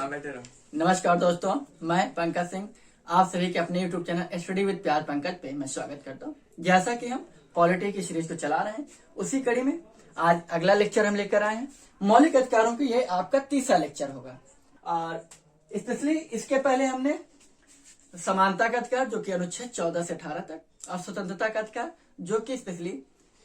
बैठे रहो। नमस्कार दोस्तों, मैं पंकज सिंह आप सभी के अपने YouTube चैनल स्टडी विद प्यार पंकज पे मैं स्वागत करता हूँ। जैसा कि हम पॉलिटी की सीरीज को चला रहे हैं, उसी कड़ी में आज अगला लेक्चर हम लेकर आए हैं। मौलिक अधिकारों की ये आपका तीसरा लेक्चर होगा और स्पेशली इसके पहले हमने समानता का अधिकार जो कि अनुच्छेद 14 से 18 तक और स्वतंत्रता का अधिकार जो कि स्पेशली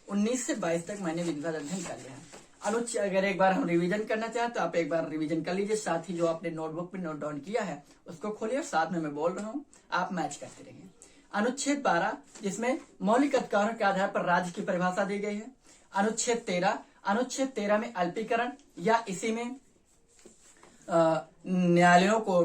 19 से 22 तक मैंने विधिवत अध्ययन कर लिया है। अनुच्छेद अगर एक बार हम रिवीजन करना चाहें तो आप एक बार रिवीजन कर लीजिए, साथ ही जो आपने नोटबुक पे नोट डाउन किया है उसको खोलिए और साथ में मैं बोल रहा हूँ, आप मैच करते रहिए। अनुच्छेद 12 जिसमें मौलिक अधिकारों के आधार पर राज्य की परिभाषा दी गई है। अनुच्छेद 13 में अल्पीकरण या इसी में न्यायालयों को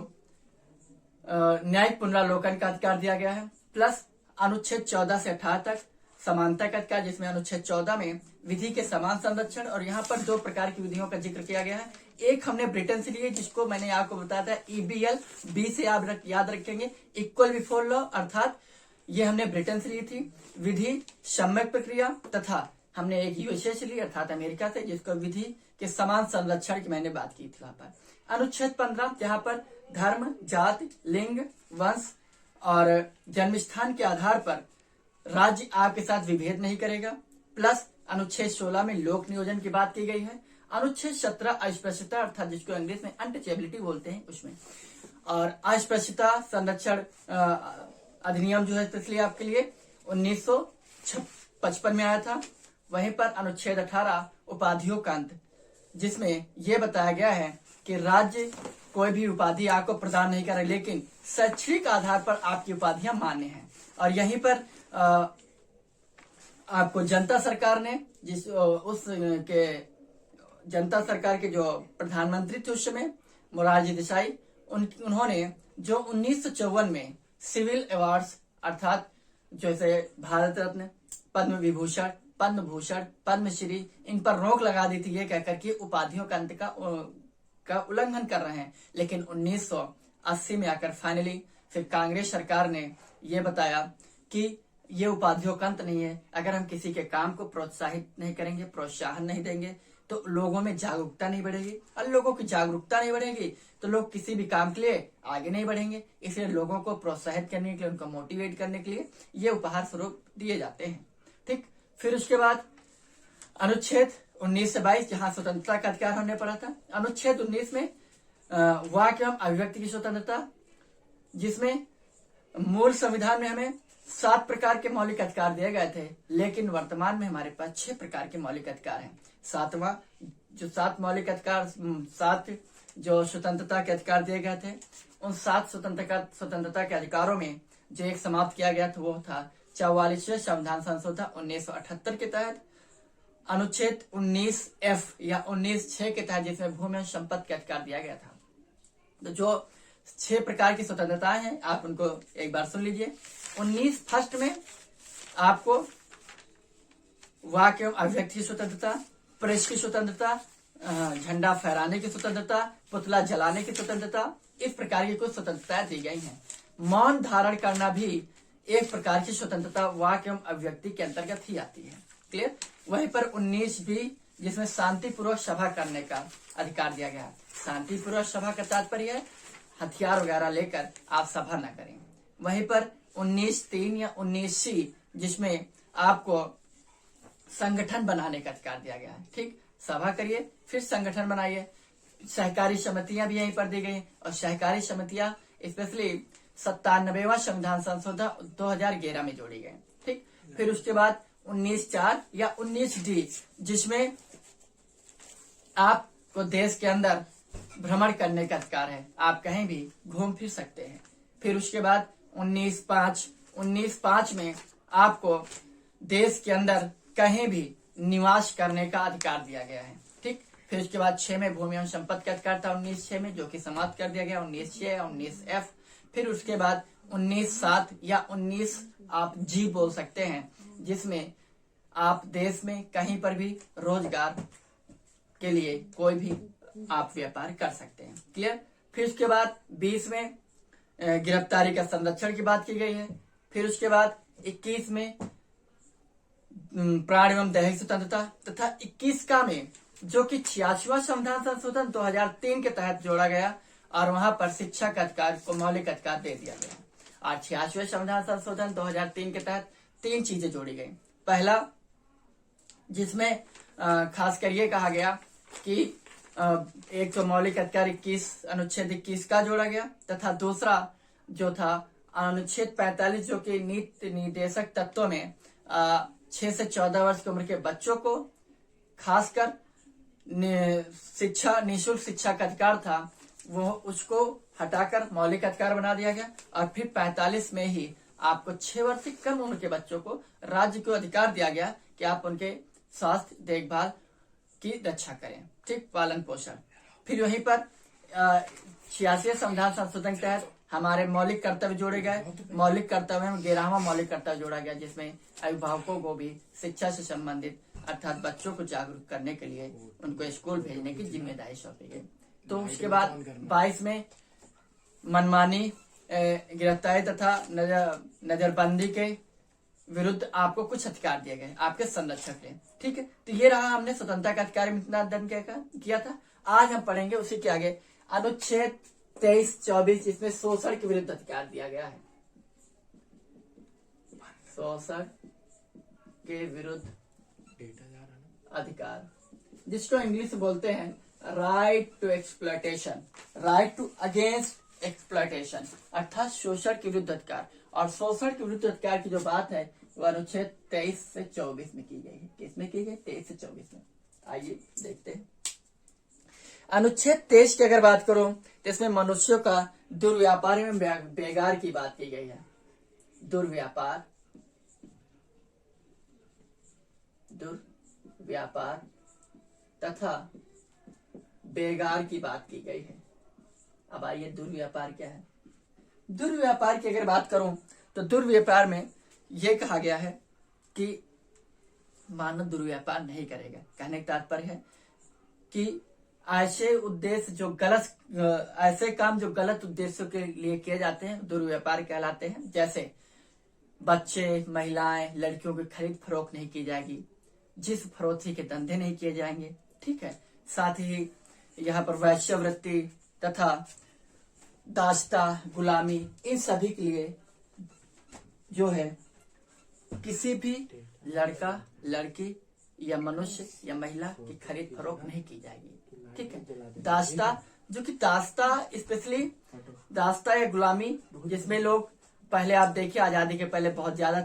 न्यायिक पुनरावलोकन का अधिकार दिया गया है। प्लस अनुच्छेद 14 से 18 तक समानता का अधिकार, जिसमें अनुच्छेद 14 में विधि के समान संरक्षण, और यहाँ पर दो प्रकार की विधियों का जिक्र किया गया है। एक हमने ब्रिटेन से लिए जिसको मैंने आपको बताया था EBL, बी से आप याद रखेंगे इक्वल बिफोर लॉ, अर्थात ये हमने ब्रिटेन से ली थी विधि सम्यक प्रक्रिया, तथा हमने एक USA से ली अर्थात अमेरिका से जिसको विधि के समान संरक्षण की मैंने बात की थी। वहां पर अनुच्छेद 15 जहाँ पर धर्म, जाति, लिंग, वंश और जन्म स्थान के आधार पर राज्य आपके साथ विभेद नहीं करेगा। प्लस अनुच्छेद 16 में लोक नियोजन की बात की गई है। अनुच्छेद 17 अस्पृश्यता अर्थात जिसको इंग्लिश में अनटचेबिलिटी बोलते हैं उसमें, और अस्पृश्यता संरक्षण अधिनियम जो है इसलिए आपके लिए 1955 में आया था। वहीं पर अनुच्छेद 18 उपाधियों का अंत, जिसमें यह बताया गया है कि राज्य कोई भी उपाधि आपको प्रदान नहीं करे, लेकिन शैक्षणिक आधार पर आपकी उपाधियां मान्य हैं। और यहीं पर आपको जनता सरकार ने जनता सरकार के जो प्रधानमंत्री थे उस समय मोरारजी देसाई, उन्होंने जो 1954 में सिविल अवार्ड्स अर्थात जैसे भारत रत्न, पद्म विभूषण, पद्म भूषण, पद्मश्री, इन पर रोक लगा दी थी, ये कहकर के उपाधियों का अंत का उल्लंघन कर रहे हैं। लेकिन 1980 में आकर फाइनली फिर कांग्रेस सरकार ने ये बताया कि ये उपाधियों का अंत नहीं है। अगर हम किसी के काम को प्रोत्साहित नहीं करेंगे, प्रोत्साहन नहीं देंगे, तो लोगों में जागरूकता नहीं बढ़ेगी, और लोगों की जागरूकता नहीं बढ़ेगी तो लोग किसी भी काम के लिए आगे नहीं बढ़ेंगे। इसलिए लोगों को प्रोत्साहित करने के लिए, उनको मोटिवेट करने के लिए ये उपहार स्वरूप दिए जाते हैं। ठीक, फिर उसके बाद अनुच्छेद 19 से 22 जहां स्वतंत्रता का अधिकार हमने पढ़ा था। अनुच्छेद 19 में वाक्य एवं अभिव्यक्ति की स्वतंत्रता, जिसमें मूल संविधान में हमें 7 प्रकार के मौलिक अधिकार दिए गए थे, लेकिन वर्तमान में हमारे पास 6 प्रकार के मौलिक अधिकार हैं। 7 मौलिक अधिकार, 7 जो स्वतंत्रता के अधिकार दिए गए थे, उन 7 स्वतंत्रता के अधिकारों में जो एक समाप्त किया गया था वो था 44वें संविधान संशोधन 1978 के तहत अनुच्छेद 19F या 19(6) के तहत, जिसमें भूमि एवं संपत्ति का अधिकार दिया गया था। तो जो 6 प्रकार की स्वतंत्रताएं हैं आप उनको एक बार सुन लीजिए। 19 फर्स्ट में आपको वाक्य एवं अभिव्यक्ति की स्वतंत्रता, प्रेस की स्वतंत्रता, झंडा फहराने की स्वतंत्रता, पुतला जलाने की स्वतंत्रता, इस प्रकार की कुछ स्वतंत्रताएं दी गई हैं। मौन धारण करना भी एक प्रकार की स्वतंत्रता वाक्य एवं अभिव्यक्ति के अंतर्गत ही आती है। क्लियर। वहीं पर 19 भी, जिसमें शांतिपूर्वक सभा करने का अधिकार दिया गया है। शांतिपूर्वक सभा का तात्पर्य है हथियार वगैरह लेकर आप सभा न करें। वहीं पर 19(3) या 19C, जिसमें आपको संगठन बनाने का अधिकार दिया गया है। ठीक, सभा करिए फिर संगठन बनाइए। सहकारी समितियां भी यहीं पर दी गई, और सहकारी समितियां स्पेशली 97वां संविधान संशोधन 2011 में जोड़ी गई। ठीक, फिर उसके बाद 19(4) या 19D, जिसमें आपको देश के अंदर भ्रमण करने का अधिकार है, आप कहीं भी घूम फिर सकते हैं। फिर उसके बाद 19(5) में आपको देश के अंदर कहीं भी निवास करने का अधिकार दिया गया है। ठीक, फिर उसके बाद 6 में भूमि एवं संपत्ति का अधिकार था 19(6) में, जो कि समाप्त कर दिया गया 19(6) या 19F। फिर उसके बाद 19(7) या 19 आप G बोल सकते हैं, जिसमें आप देश में कहीं पर भी रोजगार के लिए कोई भी आप व्यापार कर सकते हैं। क्लियर। फिर उसके बाद 20 में गिरफ्तारी का संरक्षण की बात की गई है। फिर उसके बाद 21 में प्राण एवं दैहिक स्वतंत्रता, तथा 21 का में जो कि 86वां संविधान संशोधन 2003 के तहत जोड़ा गया, और वहां पर शिक्षा का अधिकार को मौलिक अधिकार दे दिया गया। और 86वें संविधान संशोधन 2003 के तहत 3 चीजें जोड़ी गई। पहला, जिसमें खासकर ये कहा गया कि एक तो मौलिक अधिकार 21 अनुच्छेद 21 का जोड़ा गया, तथा दूसरा जो था अनुच्छेद 45 जो कि नीति निर्देशक तत्वों में 6 से 14 वर्ष की उम्र के बच्चों को खासकर शिक्षा, निःशुल्क शिक्षा का अधिकार था, वो उसको हटाकर मौलिक अधिकार बना दिया गया। और फिर 45 में ही आपको 6 वर्ष से कम उम्र के बच्चों को राज्य को अधिकार दिया गया कि आप उनके स्वास्थ्य देखभाल की रक्षा करें, ठीक, पालन पोषण। फिर वहीं पर 86वें संविधान संशोधन के तहत हमारे मौलिक कर्तव्य जोड़े गए। मौलिक कर्तव्य में 11वां मौलिक कर्तव्य जोड़ा गया, जिसमें अभिभावकों को भी शिक्षा से संबंधित अर्थात बच्चों को जागरूक करने के लिए उनको स्कूल भेजने की जिम्मेदारी सौंपी गई। तो उसके बाद 22 में मनमानी, गिरफ्तारी तथा नजरबंदी के विरुद्ध आपको कुछ अधिकार दिए गए आपके संरक्षक ने, ठीक है। तो ये रहा हमने स्वतंत्रता का अधिकार में इतना अध्ययन किया था। आज हम पढ़ेंगे उसी के आगे अनुच्छेद 23-24, जिसमें शोषण के विरुद्ध अधिकार दिया गया है। शोषण के विरुद्ध अधिकार, जिसको इंग्लिश में बोलते हैं right to exploitation, right to against exploitation, अर्थात शोषण के विरुद्ध अधिकार। और शोषण के विरुद्ध अधिकार की जो बात है वो अनुच्छेद 23 से 24 में की गई है। किसमें की गई? 23 से 24 में। आइए देखते हैं। अनुच्छेद 23 की अगर बात करूं तो इसमें मनुष्यों का दुर्व्यापार में बेगार की बात की गई है। दुर्व्यापार तथा बेगार की बात की गई है। अब आइए दुर्व्यापार क्या है। दुर्व्यापार की अगर बात करूं तो दुर्व्यापार में यह कहा गया है कि मानव दुर्व्यापार नहीं करेगा। कहने का तात्पर्य है कि ऐसे उद्देश्य जो गलत, ऐसे काम जो गलत उद्देश्यों के लिए किए जाते हैं दुर्व्यापार कहलाते हैं। जैसे बच्चे, महिलाएं, लड़कियों की खरीद फरोख्त नहीं की जाएगी, जिस फरोख्ती के धंधे नहीं किए जाएंगे, ठीक है। साथ ही यहाँ पर वैश्यवृत्ति तथा दास्ता, गुलामी, इन सभी के लिए जो है किसी भी लड़का, लड़की या मनुष्य या महिला की खरीद फरोख्त नहीं की जाएगी, ठीक है। दास्ता, जो कि दास्ता स्पेशली दास्ता या गुलामी, जिसमें लोग पहले आप देखिए आजादी के पहले बहुत ज्यादा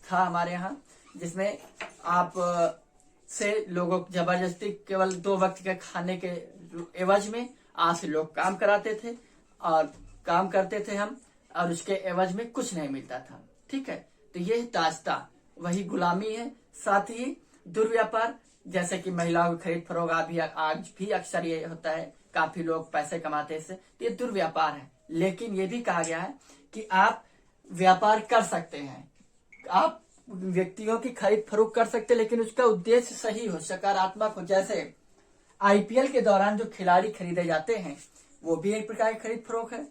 था हमारे यहाँ, जिसमें आप से लोगों को जबरदस्ती केवल 2 वक्त के खाने के एवज में आज से लोग काम कराते थे और काम करते थे हम, और उसके एवज में कुछ नहीं मिलता था, ठीक है। तो ये दास्ता वही गुलामी है। साथ ही दुर्व्यापार, जैसे कि महिलाओं की खरीद फरोख्त आज भी अक्सर ये होता है, काफी लोग पैसे कमाते हैं इससे, तो ये दुर्व्यापार है। लेकिन ये भी कहा गया है कि आप व्यापार कर सकते हैं, आप व्यक्तियों की खरीद फरोख्त कर सकते हैं, लेकिन उसका उद्देश्य सही हो, सकारात्मक हो। जैसे आईपीएल के दौरान जो खिलाड़ी खरीदे जाते हैं वो भी एक प्रकार की खरीद फरोख्त है।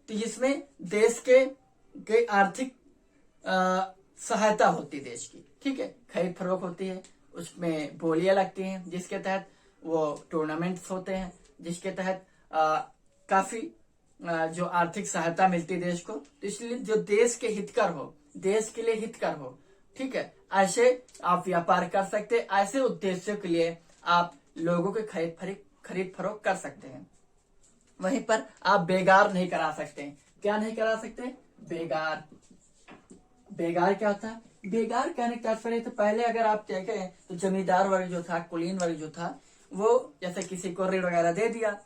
तो इसमें देश के आर्थिक सहायता होती है देश की, ठीक है। खरीद फरोख्त होती है, उसमें बोलियां लगती हैं, जिसके तहत वो टूर्नामेंट्स होते हैं, जिसके तहत काफी जो आर्थिक सहायता मिलती है देश को। तो इसलिए जो देश के हितकर हो, देश के लिए हितकर हो, ठीक है, ऐसे आप व्यापार कर सकते हैं। ऐसे उद्देश्यों के लिए आप लोगों के खरीद फरोख्त कर सकते हैं। वहीं पर आप बेगार नहीं करा सकते। क्या नहीं करा सकते? बेगार। बेगार क्या होता है? बेगार कहने का तात्पर्य तो पहले अगर आप देखें तो जमींदार वर्ग जो था, कुलीन वर्ग जो था, वो जैसे किसी को ऋण वगैरह दे दिया,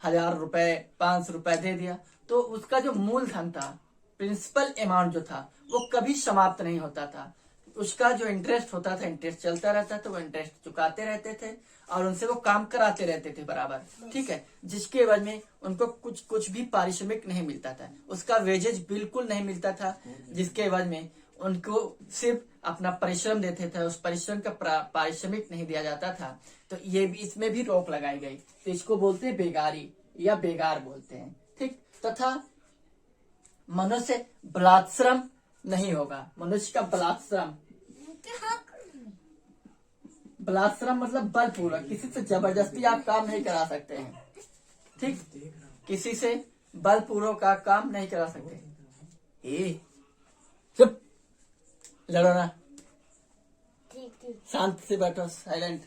1000 रुपए, 500 रुपए दे दिया, तो उसका जो मूलधन था, प्रिंसिपल अमाउंट जो था, वो कभी समाप्त नहीं होता था। उसका जो इंटरेस्ट होता था, इंटरेस्ट चलता रहता था, वो इंटरेस्ट चुकाते रहते थे और उनसे वो काम कराते रहते थे बराबर, ठीक है। जिसके एवज में उनको कुछ भी पारिश्रमिक नहीं मिलता था, उसका वेजेज बिल्कुल नहीं मिलता था, जिसके एवज में उनको सिर्फ अपना परिश्रम देते थे, उस परिश्रम का पारिश्रमिक नहीं दिया जाता था। तो ये भी, इसमें भी रोक लगाई गई। तो इसको बोलते हैं बेगारी या बेगार बोलते हैं, ठीक। तथा मनुष्य बलात्श्रम नहीं होगा। मनुष्य का बलात्श्रम, बलात्श्रम मतलब बलपूर्वक किसी से जबरदस्ती आप काम नहीं करा सकते हैं, ठीक। किसी से बलपूर्वक का काम नहीं करा सकते। चुप, लड़ो ना, शांत से बैठो, साइलेंट।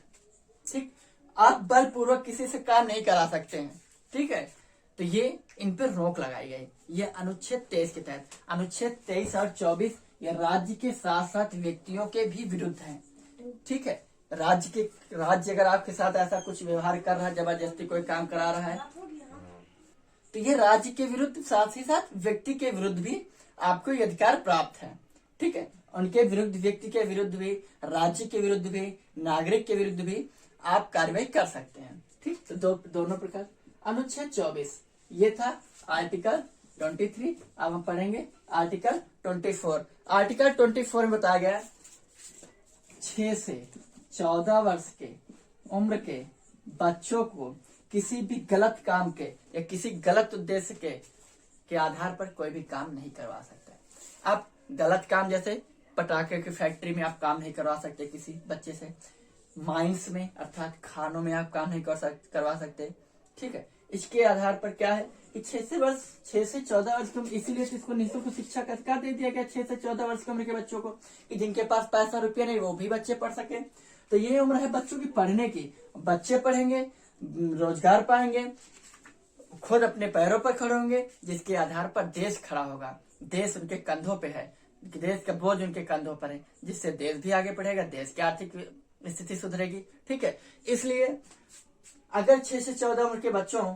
ठीक, आप बलपूर्वक किसी से काम नहीं करा सकते हैं। ठीक है, तो ये इन पर रोक लगाई गई। ये अनुच्छेद 23 के तहत, अनुच्छेद 23 और 24 ये राज्य के साथ साथ व्यक्तियों के भी विरुद्ध है। ठीक है, राज्य अगर आपके साथ ऐसा कुछ व्यवहार कर रहा है, जबरदस्ती कोई काम करा रहा है, तो ये राज्य के विरुद्ध, साथ ही साथ व्यक्ति के विरुद्ध भी आपको ये अधिकार प्राप्त है। ठीक है, उनके विरुद्ध, व्यक्ति के विरुद्ध भी, राज्य के विरुद्ध भी, नागरिक के विरुद्ध भी आप कार्रवाई कर सकते हैं। ठीक, तो दोनों प्रकार। अनुच्छेद 24 ये था आर्टिकल 23। अब हम पढ़ेंगे आर्टिकल 24। आर्टिकल 24 में बताया गया 6 से 14 वर्ष के उम्र के बच्चों को किसी भी गलत काम के या किसी गलत उद्देश्य के आधार पर कोई भी काम नहीं करवा सकता। आप गलत काम, जैसे पटाखे की फैक्ट्री में आप काम नहीं करवा सकते किसी बच्चे से, माइंस में अर्थात खानों में आप काम नहीं करवा सकते। ठीक है, इसके आधार पर क्या है कि 6 से 14 वर्ष की उम्र, इसीलिए इसको निःशुल्क शिक्षा का अधिकार दे दिया गया 6 से 14 वर्ष की उम्र के बच्चों को, कि जिनके पास पैसा रुपया नहीं वो भी बच्चे पढ़ सके। तो ये उम्र है बच्चों की पढ़ने की। बच्चे पढ़ेंगे, रोजगार पाएंगे, खुद अपने पैरों पर खड़े होंगे, जिसके आधार पर देश खड़ा होगा। देश उनके कंधों पे है, देश का बोझ उनके कंधों पर है, जिससे देश भी आगे बढ़ेगा, देश की आर्थिक स्थिति सुधरेगी। ठीक है, इसलिए अगर 6 से 14 उम्र के बच्चों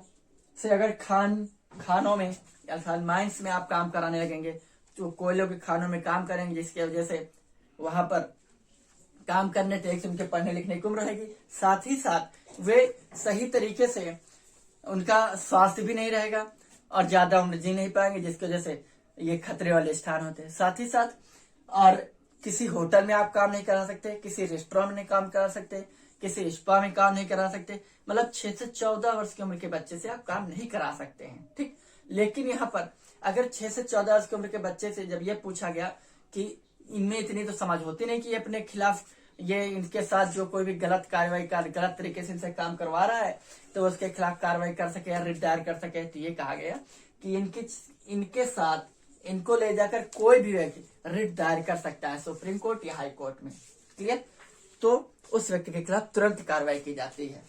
से अगर खानों में या माइंस में आप काम कराने लगेंगे, तो कोयलों के खानों में काम करेंगे, जिसकी वजह से वहां पर काम करने से उनके पढ़ने लिखने की उम्र रहेगी। साथ ही साथ वे सही तरीके से, उनका स्वास्थ्य भी नहीं रहेगा और ज्यादा उम्र जी नहीं पाएंगे, जिसकी वजह से ये खतरे वाले स्थान होते हैं। साथ ही साथ और किसी होटल में आप काम नहीं करा सकते, किसी रेस्टोरेंट में नहीं काम करा सकते, किसी स्पा में काम नहीं करा सकते। मतलब 6 से 14 वर्ष की उम्र के बच्चे से आप काम नहीं करा सकते हैं। ठीक, लेकिन यहाँ पर अगर 6 से 14 वर्ष की उम्र के बच्चे से जब ये पूछा गया कि इनमें इतनी तो समझ होती नहीं कि अपने खिलाफ, ये इनके साथ जो कोई भी गलत कार्रवाई गलत तरीके से इनसे काम करवा रहा है, तो उसके खिलाफ कार्रवाई कर सके या रिट दायर कर सके। तो ये कहा गया कि इनके साथ इनको ले जाकर कोई भी व्यक्ति रिट दायर कर सकता है सुप्रीम कोर्ट या हाई कोर्ट में। क्लियर, तो उस व्यक्ति के खिलाफ तुरंत कार्रवाई की जाती है।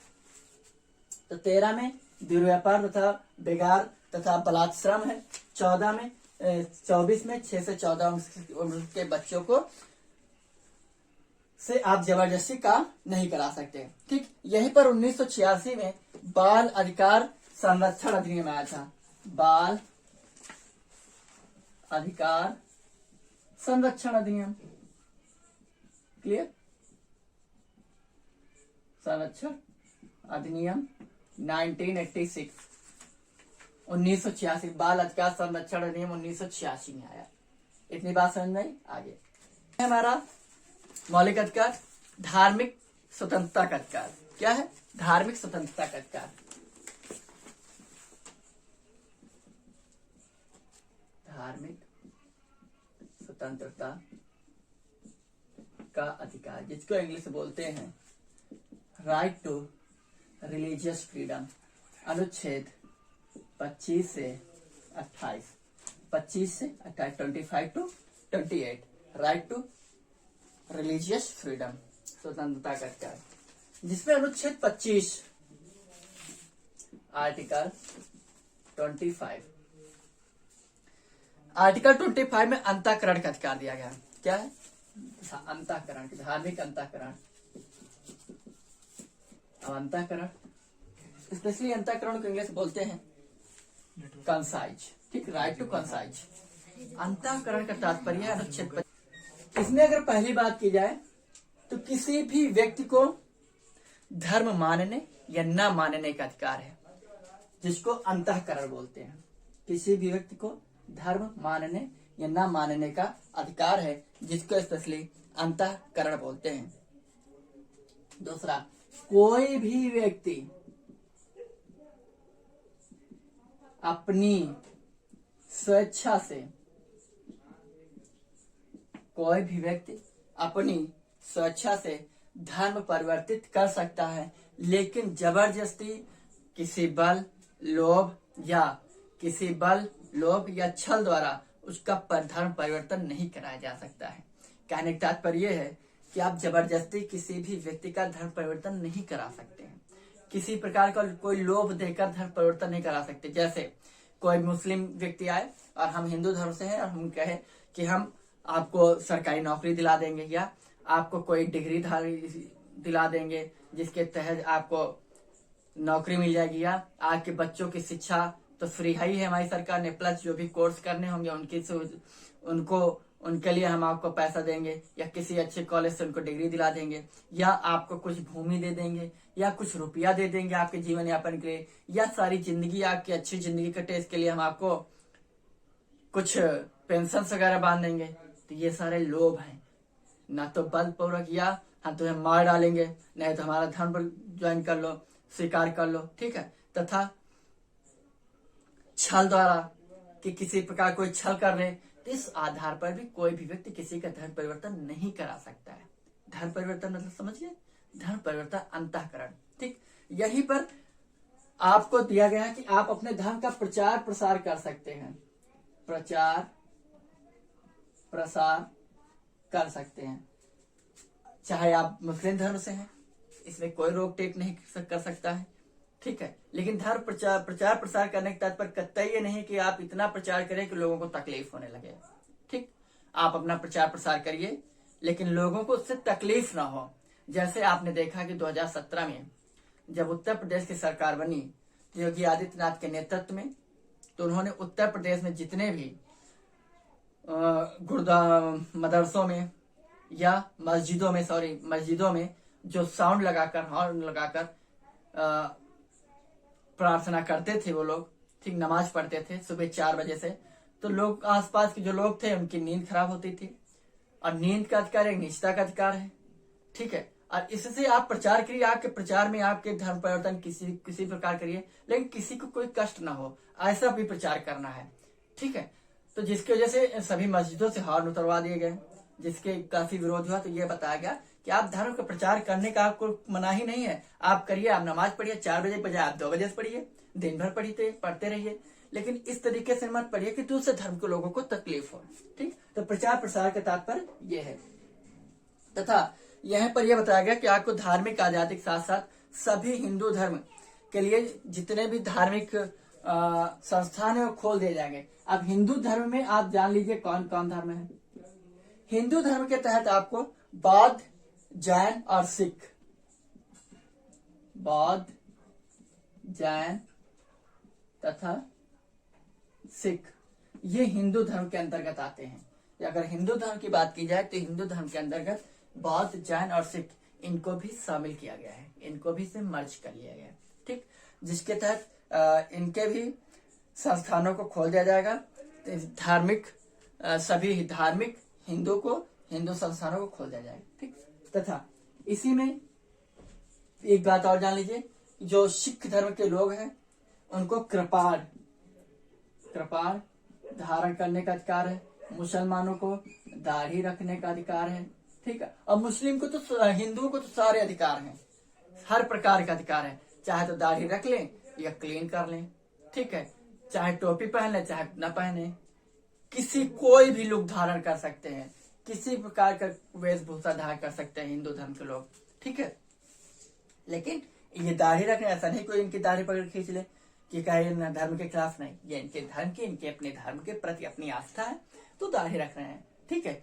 तो 13 में दुर्व्यापार तथा बेगार तथा बलात्श्रम है। 24 में 6 से 14 उम्र के बच्चों को से आप जबरदस्ती काम नहीं करा सकते। ठीक, यहीं पर 1986 में बाल अधिकार संरक्षण अधिनियम आया था। बाल अधिकार संरक्षण अधिनियम, क्लियर, संरक्षण अधिनियम 1986 बाल अधिकार संरक्षण अधिनियम 1986 में आया। इतनी बात समझ में आई। आगे हमारा मौलिक अधिकार, धार्मिक स्वतंत्रता का अधिकार। क्या है? धार्मिक स्वतंत्रता का अधिकार। धार्मिक स्वतंत्रता का अधिकार, जिसको इंग्लिश में बोलते हैं राइट टू रिलीजियस फ्रीडम। अनुच्छेद 25 से 28, 25 to 28, right to religious freedom, स्वतंत्रता का अधिकार, जिसमें अनुच्छेद 25 आर्टिकल 25 में अंतःकरण का अधिकार दिया गया। क्या है? अंतःकरण, धार्मिक अंतःकरण। अब अंतःकरण, स्पेशली अंतःकरण को इंग्लिश बोलते हैं कंसाइज। ठीक, राइट टू कंसाइज। अंतःकरण का तात्पर्य है अनुच्छेद 25। इसमें अगर पहली बात की जाए तो किसी भी व्यक्ति को धर्म मानने या न मानने का अधिकार है, जिसको अंतःकरण बोलते हैं। किसी भी व्यक्ति को धर्म मानने या न मानने का अधिकार है, जिसको स्पेशली अंतःकरण बोलते हैं। दूसरा, कोई भी व्यक्ति अपनी स्वेच्छा से, कोई भी व्यक्ति अपनी स्वेच्छा से धर्म परिवर्तित कर सकता है, लेकिन जबरदस्ती, किसी बल, लोभ या किसी बल, लोभ या छल द्वारा उसका धर्म परिवर्तन नहीं कराया जा सकता है। कहने का तात्पर्य यह है कि आप जबरदस्ती किसी भी व्यक्ति का धर्म परिवर्तन नहीं करा सकते हैं। किसी प्रकार का कोई लोभ देकर धर्म परिवर्तन नहीं करा सकते। जैसे कोई मुस्लिम व्यक्ति आए और हम हिंदू धर्म से हैं और हम कहे कि हम आपको सरकारी नौकरी दिला देंगे या आपको कोई डिग्री दिला देंगे जिसके तहत आपको नौकरी मिल जाएगी, या आपके बच्चों की शिक्षा तो फ्री है हमारी सरकार ने, प्लस जो भी कोर्स करने होंगे उनके लिए हम आपको पैसा देंगे, या किसी अच्छे कॉलेज से उनको डिग्री दिला देंगे, या आपको कुछ भूमि दे देंगे, या कुछ रुपया दे देंगे आपके जीवन यापन के लिए, या सारी जिंदगी आपकी अच्छी जिंदगी कटे इसके लिए हम आपको कुछ पेंशन वगैरह बांध देंगे। तो ये सारे लोभ हैं। ना तो बलपूर्वक या हम तुम्हें मार डालेंगे, नहीं तो हमारा धर्म पर ज्वाइन कर लो, स्वीकार कर लो, ठीक है। तथा छल द्वारा कि किसी प्रकार कोई छल कर रहे, तो इस आधार पर भी कोई भी व्यक्ति किसी का धर्म परिवर्तन नहीं करा सकता है। धर्म परिवर्तन मतलब समझिए, धर्म परिवर्तन अंतःकरण, ठीक। यहीं पर आपको दिया गया है कि आप अपने धर्म का प्रचार प्रसार कर सकते हैं, प्रचार प्रसार कर सकते हैं, चाहे आप मुस्लिम धर्म से हैं, इसमें कोई रोक टेक नहीं कर सकता है, ठीक है। लेकिन धर्म प्रचार प्रसार करने का तात्पर्य कतई ये नहीं कि आप इतना प्रचार करें कि लोगों को तकलीफ होने लगे, ठीक। आप अपना प्रचार प्रसार करिए लेकिन लोगों को उससे तकलीफ ना हो। जैसे आपने देखा कि 2017 में जब उत्तर प्रदेश की सरकार बनी योगी आदित्यनाथ के नेतृत्व में, तो उन्होंने उत्तर प्रदेश में जितने भी मदरसों में या मस्जिदों में जो साउंड लगाकर, हॉर्न लगाकर प्रार्थना करते थे वो लोग, ठीक, नमाज पढ़ते थे सुबह 4 बजे से, तो लोग आसपास के जो लोग थे उनकी नींद खराब होती थी। और नींद का अधिकार एक निजता का अधिकार है, ठीक है। और इससे आप प्रचार करिए, आपके प्रचार में आपके धर्म परिवर्तन किसी प्रकार करिए, लेकिन किसी को कोई कष्ट ना हो ऐसा भी प्रचार करना है, ठीक है। तो जिसकी वजह से सभी मस्जिदों से हॉर्न उतरवा दिए गए, जिसके काफी विरोध हुआ। तो ये बताया गया कि आप धर्म का प्रचार करने का आपको मना ही नहीं है, आप करिए, आप नमाज पढ़िए 4 बजे बजाय आप 2 बजे से पढ़िए, दिन भर पढ़ते रहिए, लेकिन इस तरीके से मत पढ़िए कि दूसरे धर्म के लोगों को तकलीफ हो, ठीक। तो प्रचार प्रसार का तात्पर्य ये है। तथा यहाँ पर यह बताया गया कि आपको धार्मिक आजादी के साथ साथ सभी हिंदू धर्म के लिए जितने भी धार्मिक संस्थान है वो खोल दिए जाएंगे। अब हिंदू धर्म में आप जान लीजिए कौन कौन धर्म है। हिंदू धर्म के तहत आपको बौद्ध, जैन और सिख, बौद्ध, जैन तथा सिख, ये हिंदू धर्म के अंतर्गत आते हैं। अगर हिंदू धर्म की बात की जाए तो हिंदू धर्म के अंतर्गत बौद्ध, जैन और सिख, इनको भी शामिल किया गया है, इनको भी से मर्ज कर लिया गया है, ठीक। जिसके तहत इनके भी संस्थानों को खोल दिया जाएगा। धार्मिक सभी धार्मिक हिंदू संस्थानों को खोल दिया जाएगा, ठीक। तथा इसी में एक बात और जान लीजिए, जो सिख धर्म के लोग हैं उनको कृपाण धारण करने का अधिकार है, मुसलमानों को दाढ़ी रखने का अधिकार है, ठीक है। और मुस्लिम को तो, हिंदुओं को तो सारे अधिकार हैं, हर प्रकार का अधिकार है, चाहे तो दाढ़ी रख लें या क्लीन कर लें, ठीक है, चाहे टोपी पहन लें चाहे न पहने, कोई भी लोग धारण कर सकते हैं, किसी प्रकार का वेशभूषा धारण कर सकते हैं हिंदू धर्म के लोग, ठीक है। लेकिन ये दाढ़ी रखने, ऐसा नहीं कोई इनकी दाढ़ी पकड़ खींच ले कि कहे धर्म के खिलाफ, नहीं, ये इनके धर्म की, इनके अपने धर्म के प्रति अपनी आस्था है तो दाढ़ी रख रहे हैं, ठीक है।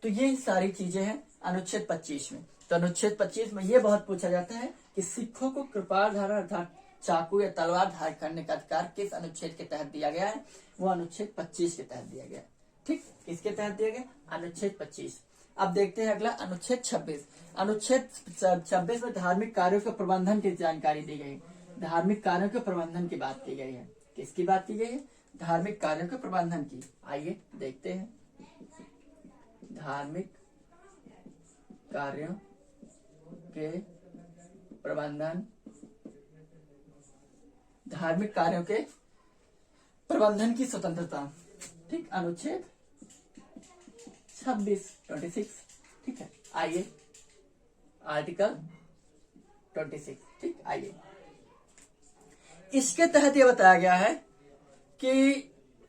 तो ये सारी चीजें हैं अनुच्छेद 25 में। तो अनुच्छेद 25 में ये बहुत पूछा जाता है कि सिखों को कृपाण धारण अर्थात चाकू या तलवार धारण करने का अधिकार किस अनुच्छेद के तहत दिया गया है, वो अनुच्छेद 25 के तहत दिया गया, ठीक। किसके तहत दिया गया? अनुच्छेद 25। अब देखते हैं अगला अनुच्छेद 26। अनुच्छेद 26 में धार्मिक कार्यों के प्रबंधन की जानकारी दी गई। धार्मिक कार्यों के प्रबंधन की बात की गई है। किसकी बात की गई है? धार्मिक कार्यों के प्रबंधन की। आइए देखते हैं धार्मिक कार्यों के प्रबंधन। धार्मिक कार्यों के प्रबंधन की स्वतंत्रता, ठीक। अनुच्छेद 26, ठीक है। आइए आर्टिकल 26, ठीक। आइए इसके तहत यह बताया गया है कि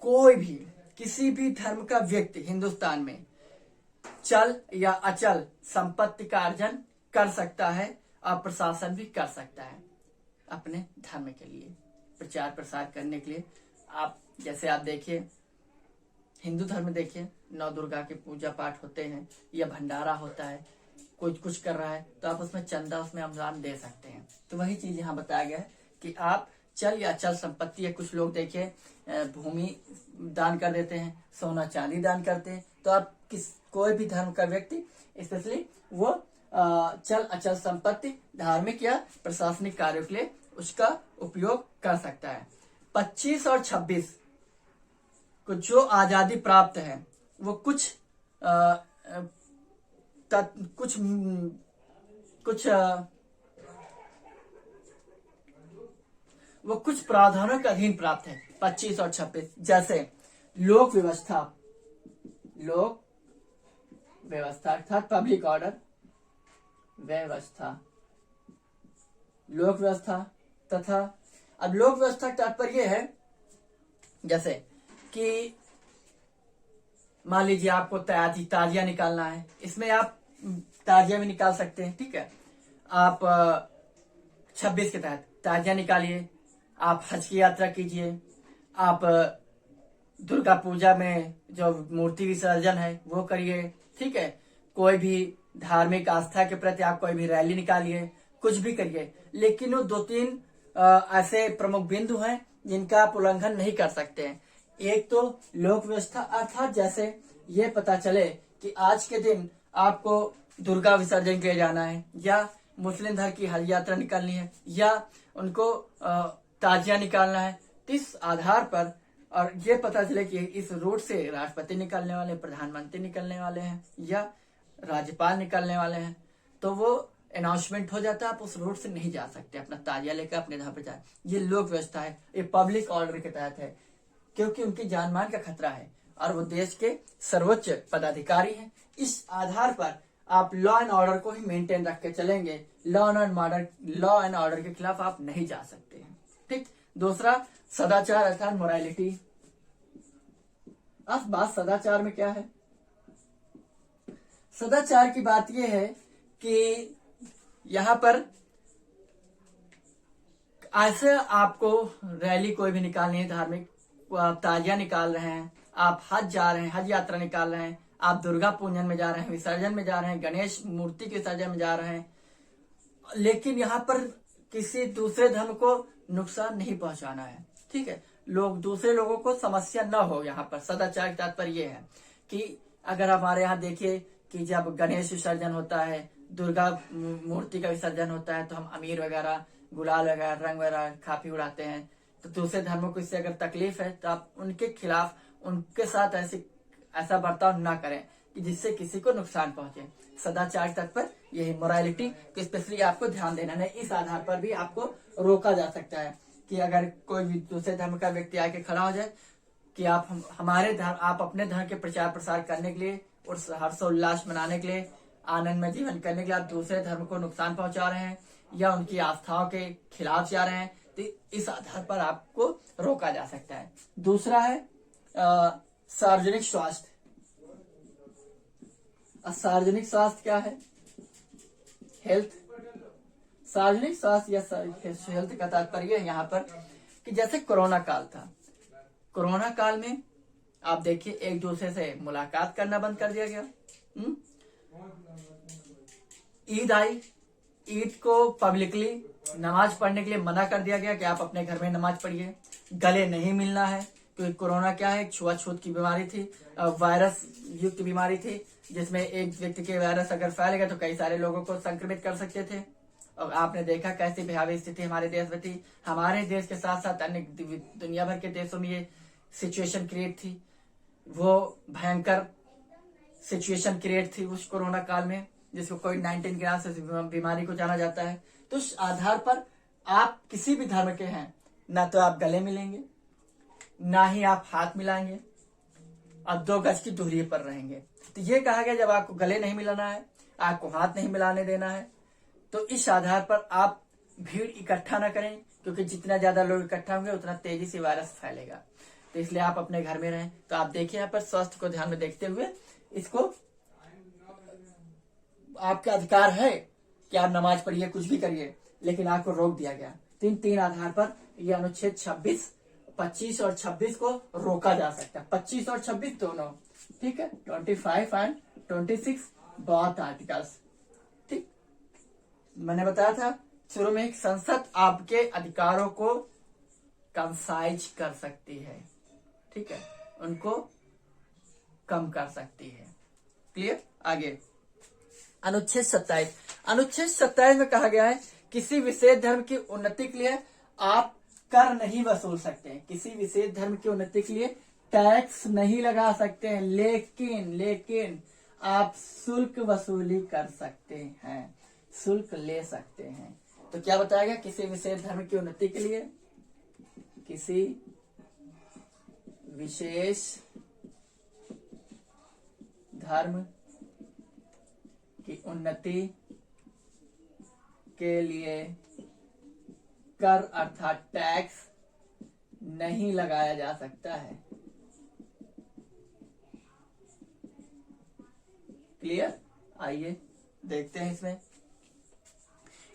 कोई भी किसी भी धर्म का व्यक्ति हिंदुस्तान में चल या अचल संपत्ति का अर्जन कर सकता है और प्रशासन भी कर सकता है अपने धर्म के लिए प्रचार प्रसार करने के लिए। आप जैसे आप देखिए हिंदू धर्म में देखिए नौ दुर्गा के पूजा पाठ होते हैं या भंडारा होता है, कोई कुछ कर रहा है तो आप उसमें चंदा उसमें अनुदान दे सकते हैं। तो वही चीज यहाँ बताया गया है कि आप चल या अचल संपत्ति है, कुछ लोग देखिए भूमि दान कर देते हैं, सोना चांदी दान करते हैं। तो आप कोई भी धर्म का व्यक्ति स्पेशली वो चल अचल संपत्ति धार्मिक या प्रशासनिक कार्यों के लिए उसका उपयोग कर सकता है। 25 और 26 को जो आजादी प्राप्त है वो कुछ प्रावधानों के अधीन प्राप्त है। 25 और 26 जैसे लोक व्यवस्था अर्थात पब्लिक ऑर्डर व्यवस्था, लोक व्यवस्था तथा अब लोक व्यवस्था का तात्पर्य है जैसे कि मान लीजिए आपको ताजिया निकालना है, इसमें आप ताजिया भी निकाल सकते हैं, ठीक है। आप 26 के तहत ताजिया निकालिए, आप हज की यात्रा कीजिए, आप दुर्गा पूजा में जो मूर्ति विसर्जन है वो करिए, ठीक है। कोई भी धार्मिक आस्था के प्रति आप कोई भी रैली निकालिए, कुछ भी करिए, लेकिन वो 2-3 ऐसे प्रमुख बिंदु हैं जिनका आप उल्लंघन नहीं कर सकते हैं। एक तो लोक व्यवस्था अर्थात जैसे ये पता चले कि आज के दिन आपको दुर्गा विसर्जन किया जाना है या मुस्लिम धर्म की हज यात्रा निकालनी है या उनको ताजिया निकालना है, इस आधार पर और ये पता चले कि इस रूट से राष्ट्रपति निकलने वाले, प्रधानमंत्री निकलने वाले हैं या राज्यपाल निकलने वाले हैं, तो वो अनाउंसमेंट हो जाता है, आप उस रूट से नहीं जा सकते, अपना ताजिया लेकर अपने धाम पर जाए। ये लोक व्यवस्था है, ये पब्लिक ऑर्डर के तहत है, क्योंकि उनकी जानमान का खतरा है और वो देश के सर्वोच्च पदाधिकारी हैं। इस आधार पर आप लॉ एंड ऑर्डर को ही मेंटेन रख के चलेंगे, लॉ एंड ऑर्डर के खिलाफ आप नहीं जा सकते हैं, ठीक। दूसरा सदाचार अर्थात मोरालिटी। अब बात सदाचार में क्या है? सदाचार की बात यह है कि यहाँ पर ऐसे आपको रैली कोई भी निकालनी है धार्मिक, आप ताजिया निकाल रहे हैं, आप हज जा रहे हैं, हज यात्रा निकाल रहे हैं, आप दुर्गा पूजन में जा रहे हैं, विसर्जन में जा रहे हैं, गणेश मूर्ति के विसर्जन में जा रहे हैं, लेकिन यहाँ पर किसी दूसरे धर्म को नुकसान नहीं पहुंचाना है, ठीक है। दूसरे लोगों को समस्या न हो। यहाँ पर सदाचार का तात्पर्य ये है कि अगर हमारे यहाँ देखिए कि जब गणेश विसर्जन होता है, दुर्गा मूर्ति का विसर्जन होता है, तो हम अमीर वगैरह, गुलाल वगैरह, रंग वगैरह काफी उड़ाते हैं। तो दूसरे धर्मों को इससे अगर तकलीफ है तो आप उनके खिलाफ, उनके साथ ऐसा बर्ताव ना करें कि जिससे किसी को नुकसान पहुंचे। सदाचार तक पर यही मोरालिटी को स्पेशली आपको ध्यान देना है। इस आधार पर भी आपको रोका जा सकता है कि अगर कोई भी दूसरे धर्म का व्यक्ति आके खड़ा हो जाए कि आप आप अपने धर्म के प्रचार प्रसार करने के लिए और हर्षोल्लास मनाने के लिए, आनंद में जीवन करने के लिए आप दूसरे धर्म को नुकसान पहुंचा रहे हैं या उनकी आस्थाओं के खिलाफ जा रहे हैं, तो इस आधार पर आपको रोका जा सकता है। दूसरा है सार्वजनिक स्वास्थ्य। सार्वजनिक स्वास्थ्य क्या है? हेल्थ। सार्वजनिक स्वास्थ्य या हेल्थ का तात्पर्य है यहाँ पर कि जैसे कोरोना काल था, कोरोना काल में आप देखिए एक दूसरे से मुलाकात करना बंद कर दिया गया। ईद आई, ईद को पब्लिकली नमाज पढ़ने के लिए मना कर दिया गया कि आप अपने घर में नमाज पढ़िए। गले नहीं मिलना है क्योंकि कोरोना क्या है, एक छुआछूत की बीमारी थी, वायरस युक्त बीमारी थी, जिसमें एक व्यक्ति के वायरस अगर फैलेगा तो कई सारे लोगों को संक्रमित कर सकते थे। और आपने देखा कैसी भयावह स्थिति हमारे देश में थी। हमारे देश के साथ साथ अन्य दुनिया भर के देशों में ये सिचुएशन क्रिएट थी, वो भयंकर सिचुएशन क्रिएट थी उस कोरोना काल में, जिसको कोविड-19 के नाम से बीमारी को जाना जाता है। तो उस आधार पर आप किसी भी धर्म के हैं, ना तो आप गले मिलेंगे, ना ही आप हाथ मिलाएंगे और 2 गज की दूरी पर रहेंगे। तो ये कहा गया जब आपको गले नहीं मिलाना है, आपको हाथ नहीं मिलाने देना है, तो इस आधार पर आप भीड़ इकट्ठा ना करें, क्योंकि जितना ज्यादा लोग इकट्ठा होंगे उतना तेजी से वायरस फैलेगा। तो इसलिए आप अपने घर में रहें। तो आप देखिए यहाँ पर स्वास्थ्य को ध्यान में देखते हुए इसको, आपका अधिकार है कि आप नमाज पढ़िए, कुछ भी करिए, लेकिन आपको रोक दिया गया। तीन आधार पर यह अनुच्छेद 25 और 26 को रोका जा सकता है। 25 और 26 दोनों, ठीक है। 25 एंड 26 बोथ आर्टिकल्स, ठीक। मैंने बताया था शुरू में, संसद आपके अधिकारों को कंसाइज कर सकती है, ठीक है, उनको कम कर सकती है। क्लियर। आगे अनुच्छेद 27। अनुच्छेद 27 में कहा गया है किसी विशेष धर्म की उन्नति के लिए आप कर नहीं वसूल सकते हैं। किसी विशेष धर्म की उन्नति के लिए टैक्स नहीं लगा सकते हैं, लेकिन आप शुल्क वसूली कर सकते हैं, शुल्क ले सकते हैं। तो क्या बताया गया, किसी विशेष धर्म की उन्नति के लिए, किसी विशेष धर्म की उन्नति के लिए कर अर्थात टैक्स नहीं लगाया जा सकता है। क्लियर। आइए देखते हैं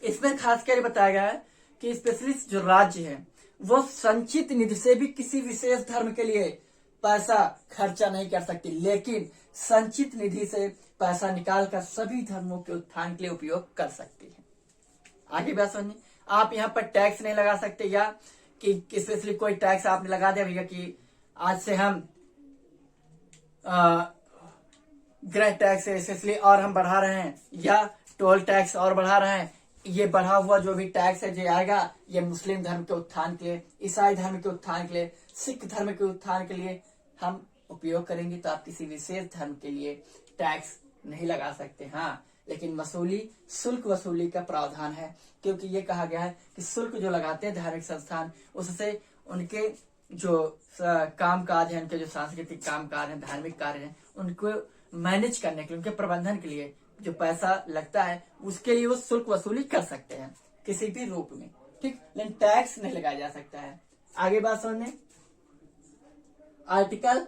इसमें खासकर बताया गया है कि स्पेशली जो राज्य है वो संचित निधि से भी किसी विशेष धर्म के लिए पैसा खर्चा नहीं कर सकती, लेकिन संचित निधि से पैसा निकालकर सभी धर्मों के उत्थान के लिए उपयोग कर सकती है। आगे बात समझिए, आप यहाँ पर टैक्स नहीं लगा सकते, या कि स्पेशली कोई टैक्स आपने लगा दिया भैया कि आज से हम गृह टैक्स स्पेशली और हम बढ़ा रहे हैं, या टोल टैक्स और बढ़ा रहे हैं, ये बढ़ा हुआ जो भी टैक्स है जो आएगा ये मुस्लिम धर्म के उत्थान के लिए, ईसाई धर्म के उत्थान के लिए, सिख धर्म के उत्थान के लिए हम उपयोग करेंगे। तो आप किसी विशेष धर्म के लिए टैक्स नहीं लगा सकते। हाँ, लेकिन शुल्क वसूली का प्रावधान है, क्योंकि ये कहा गया है कि शुल्क जो लगाते हैं धार्मिक संस्थान, उससे उनके जो काम काज है, उनके जो सांस्कृतिक काम काज है, धार्मिक कार्य है, उनको मैनेज करने के लिए, उनके प्रबंधन के लिए जो पैसा लगता है उसके लिए वो शुल्क वसूली कर सकते हैं किसी भी रूप में, ठीक। लेकिन टैक्स नहीं लगाया जा सकता है। आगे बात समझने, आर्टिकल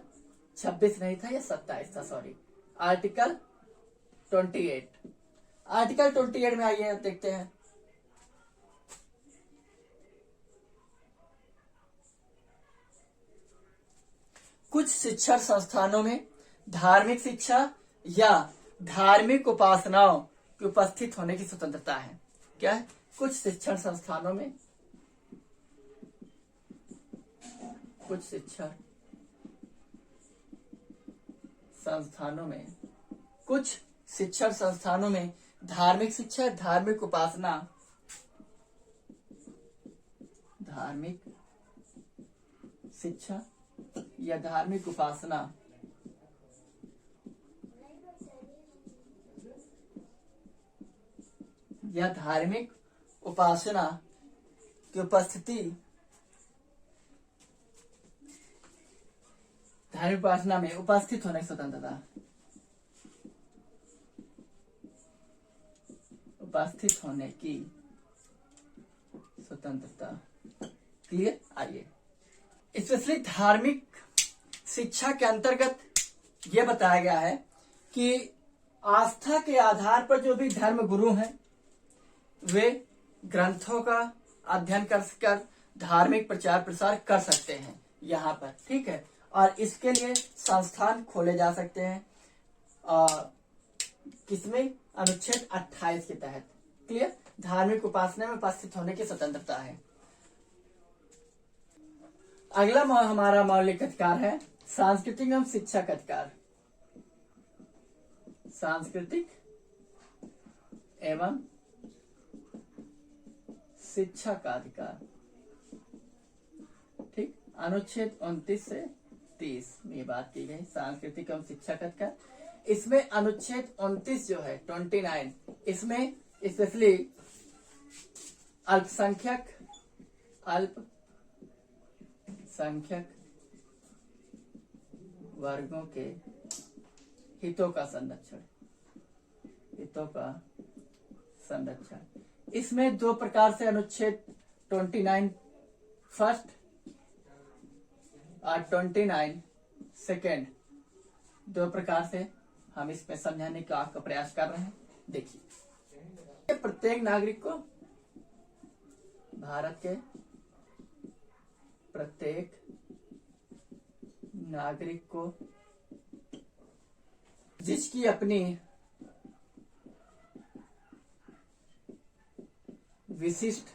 26 नहीं था, या 27 था, सॉरी, आर्टिकल 28। आर्टिकल 28 में आइए देखते हैं। कुछ शिक्षण संस्थानों में धार्मिक शिक्षा या धार्मिक उपासनाओं की उपस्थित होने की स्वतंत्रता है। क्या है? कुछ शिक्षण संस्थानों में, कुछ शिक्षण संस्थानों में, कुछ शिक्षण संस्थानों में धार्मिक शिक्षा, धार्मिक उपासना, धार्मिक शिक्षा या धार्मिक उपासना या धार्मिक उपासना की उपस्थिति, धार्मिक उपासना में उपस्थित होने की स्वतंत्रता, उपस्थित होने की स्वतंत्रता। क्लियर। आइए, स्पेशली धार्मिक शिक्षा के अंतर्गत यह बताया गया है कि आस्था के आधार पर जो भी धर्म गुरु हैं वे ग्रंथों का अध्ययन कर धार्मिक प्रचार प्रसार कर सकते हैं यहाँ पर, ठीक है। और इसके लिए संस्थान खोले जा सकते हैं किसमें, अनुच्छेद 28 के तहत। क्लियर। धार्मिक उपासना में उपस्थित होने की स्वतंत्रता है। अगला हमारा मौलिक अधिकार है सांस्कृतिक एवं शिक्षा का अधिकार। सांस्कृतिक एवं शिक्षा का अधिकार, ठीक। अनुच्छेद 29 से 30 में ये बात की गई, सांस्कृतिक एवं शिक्षा का अधिकार। इसमें अनुच्छेद 29 जो है 29, इसमें स्पेशली अल्पसंख्यक वर्गों के हितों का संरक्षण, इसमें दो प्रकार से अनुच्छेद 29 फर्स्ट और 29 सेकेंड, दो प्रकार से हम इसमें समझाने का प्रयास कर रहे हैं। देखिए, प्रत्येक नागरिक को, भारत के प्रत्येक नागरिक को जिसकी अपनी विशिष्ट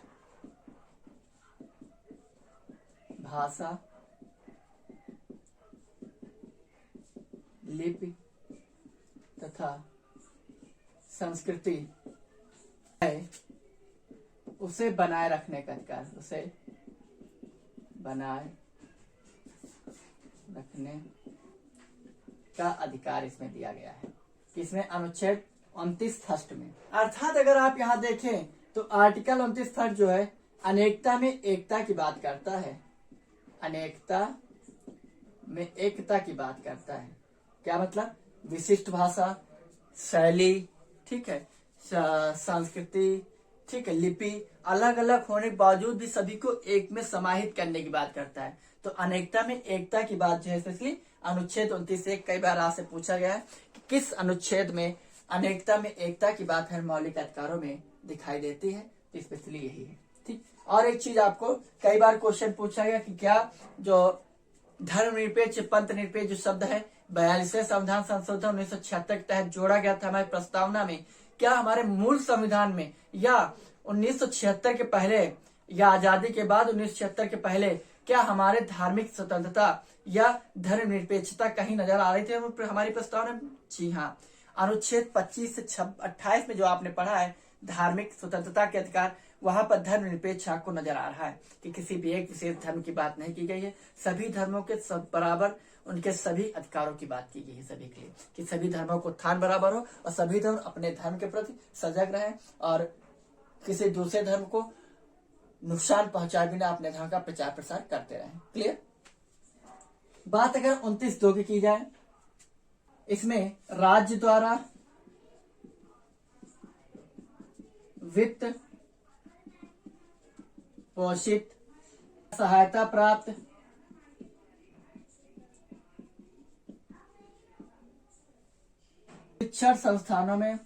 भाषा, लिपि तथा संस्कृति है, उसे बनाए रखने का अधिकार, उसे बनाए रखने का अधिकार इसमें दिया गया है। किसमें? अनुच्छेद 29 फर्स्ट में। अर्थात अगर आप यहाँ देखें तो आर्टिकल 29 फर्स्ट जो है अनेकता में एकता की बात करता है, अनेकता में एकता की बात करता है। क्या मतलब? विशिष्ट भाषा, शैली, ठीक है, संस्कृति, ठीक है, लिपि अलग अलग होने के बावजूद भी सभी को एक में समाहित करने की बात करता है। तो अनेकता में एकता की बात जो है, स्पेशली अनुच्छेद 29 से कई बार आपसे पूछा गया है कि किस अनुच्छेद में अनेकता में एकता की बात हर मौलिक अधिकारों में दिखाई देती है, तो स्पेशली यही है। ठीक। और एक चीज आपको कई बार क्वेश्चन पूछा गया कि क्या जो धर्मनिरपेक्ष पंथ निरपेक्ष जो शब्द है 42वें संविधान संशोधन 1976 के तहत जोड़ा गया था हमारी प्रस्तावना में, क्या हमारे मूल संविधान में या 1976 के पहले या आजादी के बाद 1976 के पहले क्या हमारे धार्मिक स्वतंत्रता या धर्मनिरपेक्षता कहीं नजर आ रही थी हमारी प्रस्तावना में? जी हाँ, अनुच्छेद 25 से 28 में जो आपने पढ़ा है धार्मिक स्वतंत्रता के अधिकार, वहां पर धर्मनिरपेक्ष को नजर आ रहा है कि किसी भी एक विशेष धर्म की बात नहीं की गई है, सभी धर्मों के सब बराबर उनके सभी अधिकारों की बात की गई है सभी के लिए, कि सभी धर्मों को स्थान बराबर हो और सभी धर्म अपने धर्म के प्रति सजग रहें और किसी दूसरे धर्म को नुकसान पहुंचाए बिना अपने धर्म का प्रचार प्रसार करते रहें। क्लियर? बात अगर 29(2) की जाए, इसमें राज्य द्वारा वित्त पोषित सहायता प्राप्त शिक्षण संस्थानों में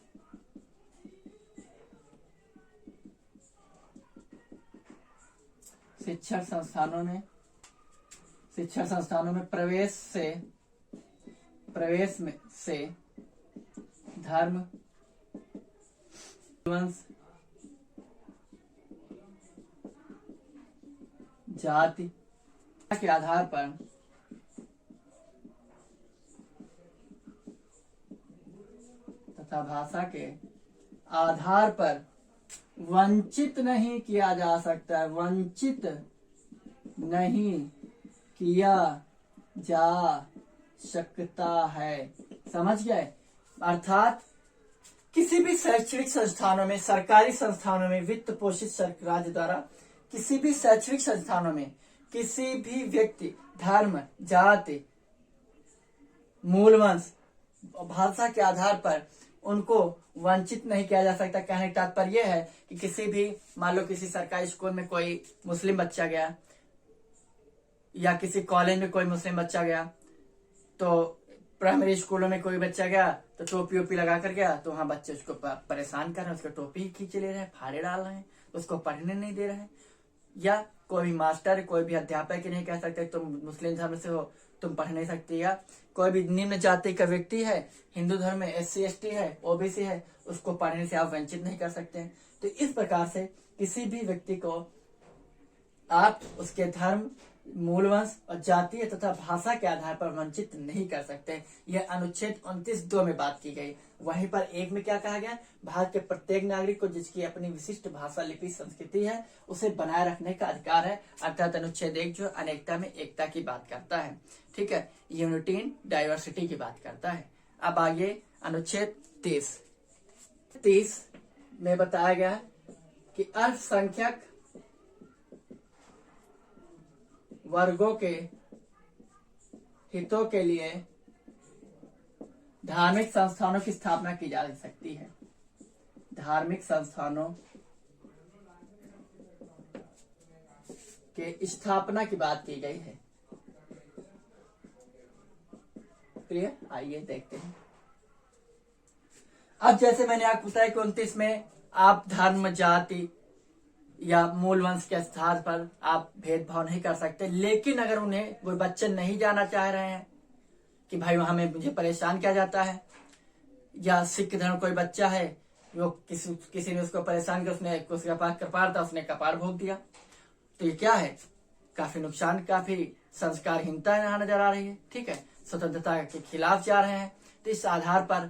प्रवेश से धर्म, वंश, जाति के आधार पर तथा भाषा के आधार पर वंचित नहीं किया जा सकता है, वंचित नहीं किया जा सकता है। समझ गए? अर्थात किसी भी शैक्षणिक संस्थानों में, सरकारी संस्थानों में वित्त पोषित राज्य द्वारा किसी भी शैक्षणिक संस्थानों में किसी भी व्यक्ति धर्म, जाति, मूल वंश, भाषा के आधार पर उनको वंचित नहीं किया जा सकता। कहने का तात्पर्य यह है कि किसी भी, मान लो किसी सरकारी स्कूल में कोई मुस्लिम बच्चा गया या किसी कॉलेज में कोई मुस्लिम बच्चा गया, तो प्राइमरी स्कूलों में कोई बच्चा गया तो टोपी ओपी लगा कर गया, तो वहां बच्चे उसको परेशान कर रहे हैं, उसको टोपी खींच ले रहे हैं, फाड़े डाल रहे हैं, उसको पढ़ने नहीं दे रहे हैं। या कोई भी मास्टर, कोई भी अध्यापक नहीं कह सकते तुम मुस्लिम धर्म से हो, तुम पढ़ नहीं सकती। या कोई भी निम्न जाति का व्यक्ति है, हिंदू धर्म में SC ST है, OBC है, उसको पढ़ने से आप वंचित नहीं कर सकते हैं। तो इस प्रकार से किसी भी व्यक्ति को आप उसके धर्म, मूल वंश और जातीय तथा भाषा के आधार पर वंचित नहीं कर सकते। यह अनुच्छेद 29(2) में बात की गई। वहीं पर 1 में क्या कहा गया? भारत के प्रत्येक नागरिक को जिसकी अपनी विशिष्ट भाषा, लिपि, संस्कृति है, उसे बनाए रखने का अधिकार है। अर्थात अनुच्छेद 1 जो अनेकता में एकता की बात करता है, ठीक है, यूनिटी इन डाइवर्सिटी की बात करता है। अब आगे अनुच्छेद 30 में बताया गया है कि अल्पसंख्यक वर्गों के हितों के लिए धार्मिक संस्थानों की स्थापना की जा सकती है। धार्मिक संस्थानों के स्थापना की बात की गई है। प्रिय आइए देखते हैं। अब जैसे मैंने आपको बताया कि 29 में आप धर्म, जाति या मूल वंश के आधार पर आप भेदभाव नहीं कर सकते, लेकिन अगर उन्हें कोई बच्चे नहीं जाना चाह रहे हैं कि भाई वहां में मुझे परेशान किया जाता है, या सिख धर्म कोई बच्चा है वो किसी ने उसको परेशान किया, उसने उसके पास कपार था, उसने कपार भोग दिया, तो ये क्या है, काफी नुकसान, काफी संस्कारहीनता यहाँ नजर आ रही है। ठीक है, स्वतंत्रता के खिलाफ जा रहे हैं। तो इस आधार पर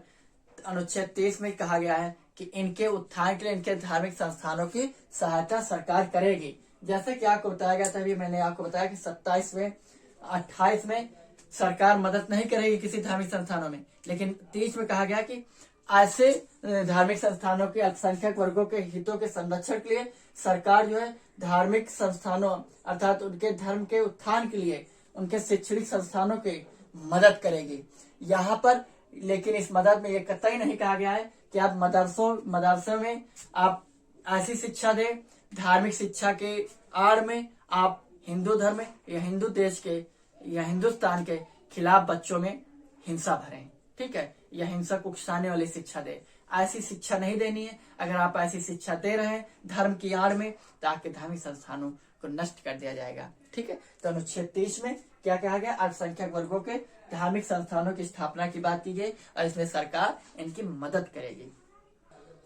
अनुच्छेद 23 में कहा गया है कि इनके उत्थान के लिए इनके धार्मिक संस्थानों की सहायता सरकार करेगी। जैसे कि आपको बताया गया था, अभी मैंने आपको बताया कि 27 में 28 में सरकार मदद नहीं करेगी किसी धार्मिक संस्थानों में, लेकिन 30 में कहा गया कि ऐसे धार्मिक संस्थानों के अल्पसंख्यक वर्गों के हितों के संरक्षण के लिए सरकार जो है धार्मिक संस्थानों अर्थात उनके धर्म के उत्थान के लिए उनके शैक्षणिक संस्थानों की मदद करेगी। यहाँ पर लेकिन इस मदद में ये कतई नहीं कहा गया है कि आप मदरसों में आप ऐसी शिक्षा दें, धार्मिक शिक्षा के आड़ में आप हिंदू धर्म या हिंदू देश के या हिंदुस्तान के खिलाफ बच्चों में हिंसा भरें। ठीक है, या हिंसा को उकसाने वाली शिक्षा दे, ऐसी शिक्षा नहीं देनी है। अगर आप ऐसी शिक्षा दे रहे हैं धर्म की आड़ में, तो आपके धार्मिक संस्थानों को नष्ट कर दिया जाएगा। ठीक है, तो अनुच्छेद 23 में क्या कहा गया, अल्पसंख्यक वर्गों के धार्मिक संस्थानों की स्थापना की बात की गई और इसमें सरकार इनकी मदद करेगी।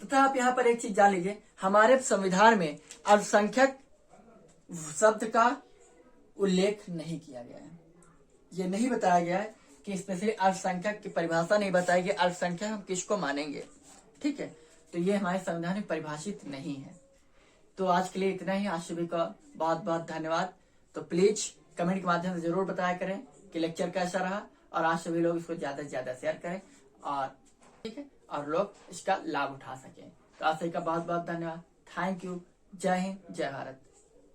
तथा आप यहाँ पर एक चीज जान लीजिए, हमारे संविधान में अल्पसंख्यक शब्द का उल्लेख नहीं किया गया है। ये नहीं बताया गया है कि इसमें से अल्पसंख्यक की परिभाषा नहीं बताई गई, अल्पसंख्यक हम किसको मानेंगे। ठीक है, तो ये हमारे संविधान में परिभाषित नहीं है। तो आज के लिए इतना ही। आप सभी का बहुत बहुत धन्यवाद। तो प्लीज कमेंट के माध्यम से जरूर बताया करें कि लेक्चर कैसा रहा, और आप सभी लोग इसको ज्यादा से ज्यादा शेयर करें और ठीक है, और लोग इसका लाभ उठा सकें। तो आप सभी का बहुत बहुत धन्यवाद। Thank you. जय हिंद, जय भारत।